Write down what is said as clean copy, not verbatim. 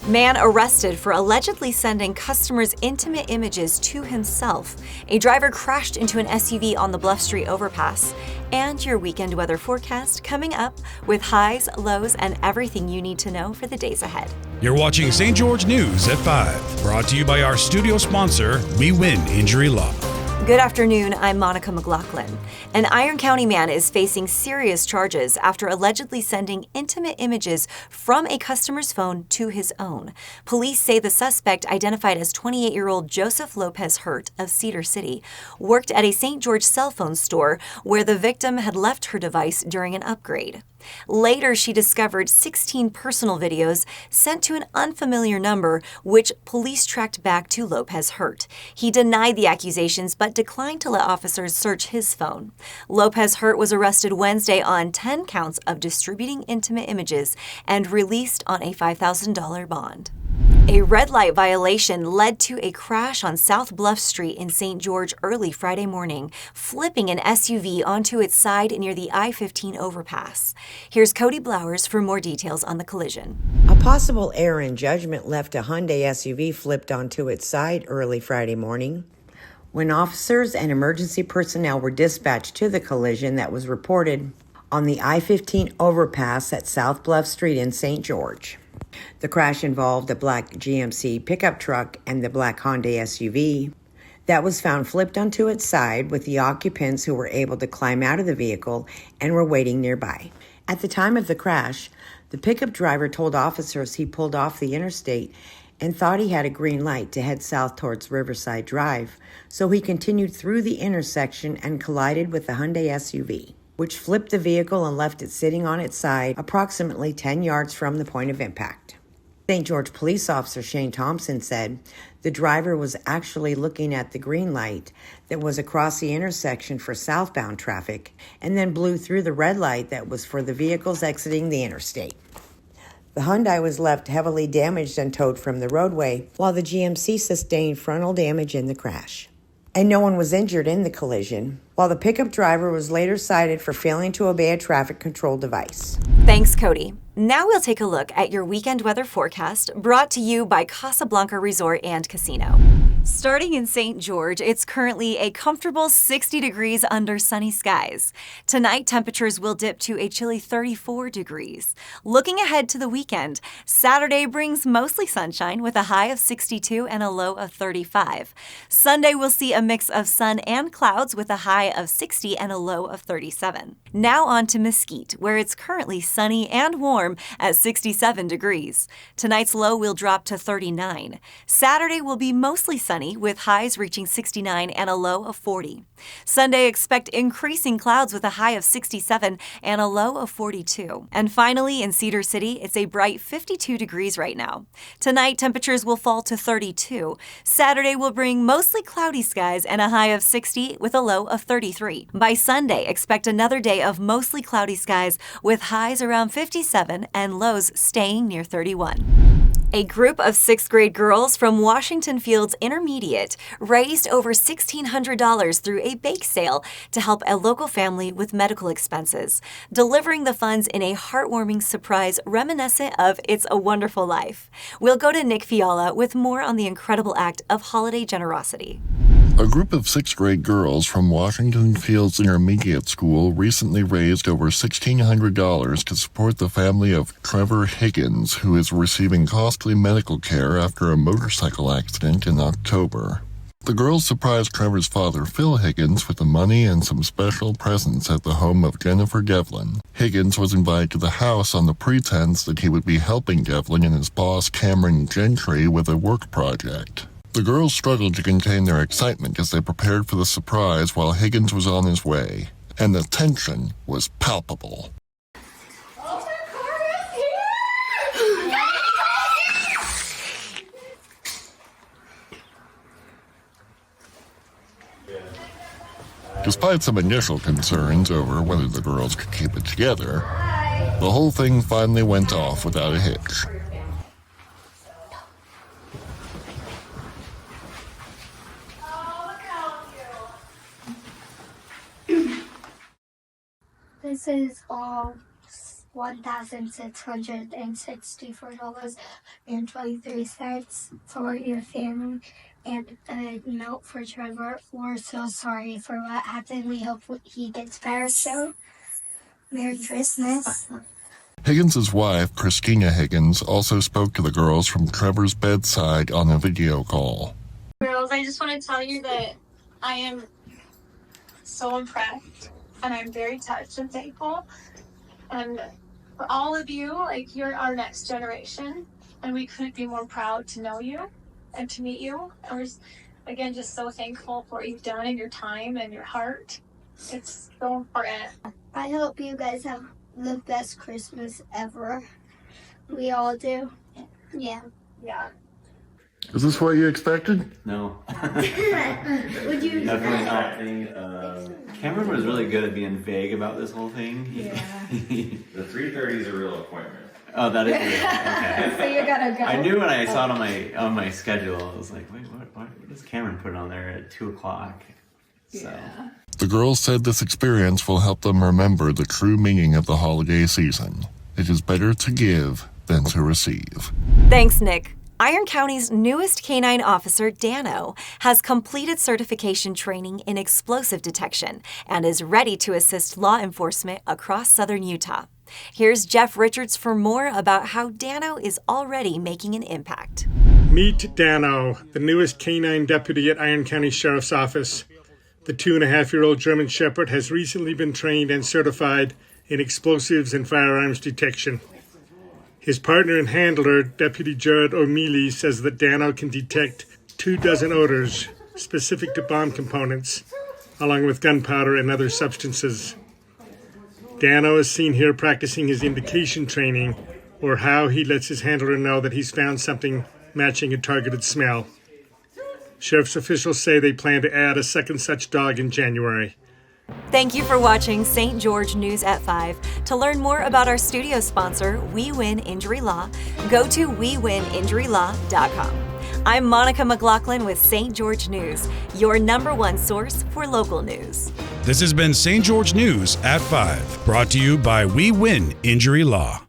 Man arrested for allegedly sending customers intimate images to himself. A driver crashed into an SUV on the Bluff Street overpass. And your weekend weather forecast coming up with highs, lows, and everything you need to know for the days ahead. You're watching St. George News at 5, brought to you by our studio sponsor, We Win Injury Law. Good afternoon, I'm Monica McLaughlin. An Iron County man is facing serious charges after allegedly sending intimate images from a customer's phone to his own. Police say the suspect, identified as 28-year-old Joseph Lopez Hurt of Cedar City, worked at a St. George cell phone store where the victim had left her device during an upgrade. Later, she discovered 16 personal videos sent to an unfamiliar number, which police tracked back to Lopez Hurt. He denied the accusations but declined to let officers search his phone. Lopez Hurt was arrested Wednesday on 10 counts of distributing intimate images and released on a $5,000 bond. A red light violation led to a crash on South Bluff Street in St. George early Friday morning, flipping an SUV onto its side near the I-15 overpass. Here's Cody Blowers for more details on the collision. A possible error in judgment left a Hyundai SUV flipped onto its side early Friday morning. When officers and emergency personnel were dispatched to the collision that was reported on the I-15 overpass at South Bluff Street in St. George. The crash involved a black GMC pickup truck and the black Hyundai SUV that was found flipped onto its side, with the occupants who were able to climb out of the vehicle and were waiting nearby. At the time of the crash, the pickup driver told officers he pulled off the interstate and thought he had a green light to head south towards Riverside Drive, so he continued through the intersection and collided with the Hyundai SUV, which flipped the vehicle and left it sitting on its side approximately 10 yards from the point of impact. St. George police officer Shane Thompson said the driver was actually looking at the green light that was across the intersection for southbound traffic and then blew through the red light that was for the vehicles exiting the interstate. The Hyundai was left heavily damaged and towed from the roadway, while the GMC sustained frontal damage in the crash. And no one was injured in the collision, while the pickup driver was later cited for failing to obey a traffic control device. Thanks, Cody. Now we'll take a look at your weekend weather forecast, brought to you by Casablanca Resort and Casino. Starting in St. George, it's currently a comfortable 60 degrees under sunny skies. Tonight, temperatures will dip to a chilly 34 degrees. Looking ahead to the weekend, Saturday brings mostly sunshine with a high of 62 and a low of 35. Sunday will see a mix of sun and clouds with a high of 60 and a low of 37. Now on to Mesquite, where it's currently sunny and warm at 67 degrees. Tonight's low will drop to 39. Saturday will be mostly sunny with highs reaching 69 and a low of 40. Sunday, expect increasing clouds with a high of 67 and a low of 42. And finally, in Cedar City, it's a bright 52 degrees right now. Tonight, temperatures will fall to 32. Saturday will bring mostly cloudy skies and a high of 60 with a low of 33. By Sunday, expect another day of mostly cloudy skies with highs around 57 and lows staying near 31. A group of 6th grade girls from Washington Fields Intermediate raised over $1,600 through a bake sale to help a local family with medical expenses, delivering the funds in a heartwarming surprise reminiscent of It's a Wonderful Life. We'll go to Nick Fiala with more on the incredible act of holiday generosity. A group of 6th grade girls from Washington Fields Intermediate School recently raised over $1,600 to support the family of Trevor Higgins, who is receiving costly medical care after a motorcycle accident in October. The girls surprised Trevor's father, Phil Higgins, with the money and some special presents at the home of Jennifer Devlin. Higgins was invited to the house on the pretense that he would be helping Devlin and his boss, Cameron Gentry, with a work project. The girls struggled to contain their excitement as they prepared for the surprise while Higgins was on his way, and the tension was palpable. Despite some initial concerns over whether the girls could keep it together, the whole thing finally went off without a hitch. This is all $1,664.23 for your family and a note for Trevor. We're so sorry for what happened. We hope he gets better soon. Merry Christmas. Higgins' wife, Christina Higgins, also spoke to the girls from Trevor's bedside on a video call. Girls, I just want to tell you that I am so impressed and I'm very touched and thankful. And for all of you, like, you're our next generation, and we couldn't be more proud to know you and to meet you. And we're, again, just so thankful for what you've done in your time and your heart. It's so important. I hope you guys have the best Christmas ever. We all do. Yeah. Yeah. Is this what you expected? No. Would you? Definitely not. Cameron was really good at being vague about this whole thing. Yeah. The 3:30 is a real appointment. Oh, that is real. Okay. So you gotta go. I knew when I saw it on my schedule. I was like, wait, what does Cameron put on there at 2:00? So. Yeah. The girls said this experience will help them remember the true meaning of the holiday season. It is better to give than to receive. Thanks, Nick. Iron County's newest canine officer, Dano, has completed certification training in explosive detection and is ready to assist law enforcement across southern Utah. Here's Jeff Richards for more about how Dano is already making an impact. Meet Dano, the newest canine deputy at Iron County Sheriff's Office. The 2.5-year-old German Shepherd has recently been trained and certified in explosives and firearms detection. His partner and handler, Deputy Jared O'Mealy, says that Dano can detect 24 odors specific to bomb components, along with gunpowder and other substances. Dano is seen here practicing his indication training, or how he lets his handler know that he's found something matching a targeted smell. Sheriff's officials say they plan to add a second such dog in January. Thank you for watching St. George News at 5. To learn more about our studio sponsor, We Win Injury Law, go to wewininjurylaw.com. I'm Monica McLaughlin with St. George News, your #1 source for local news. This has been St. George News at 5, brought to you by We Win Injury Law.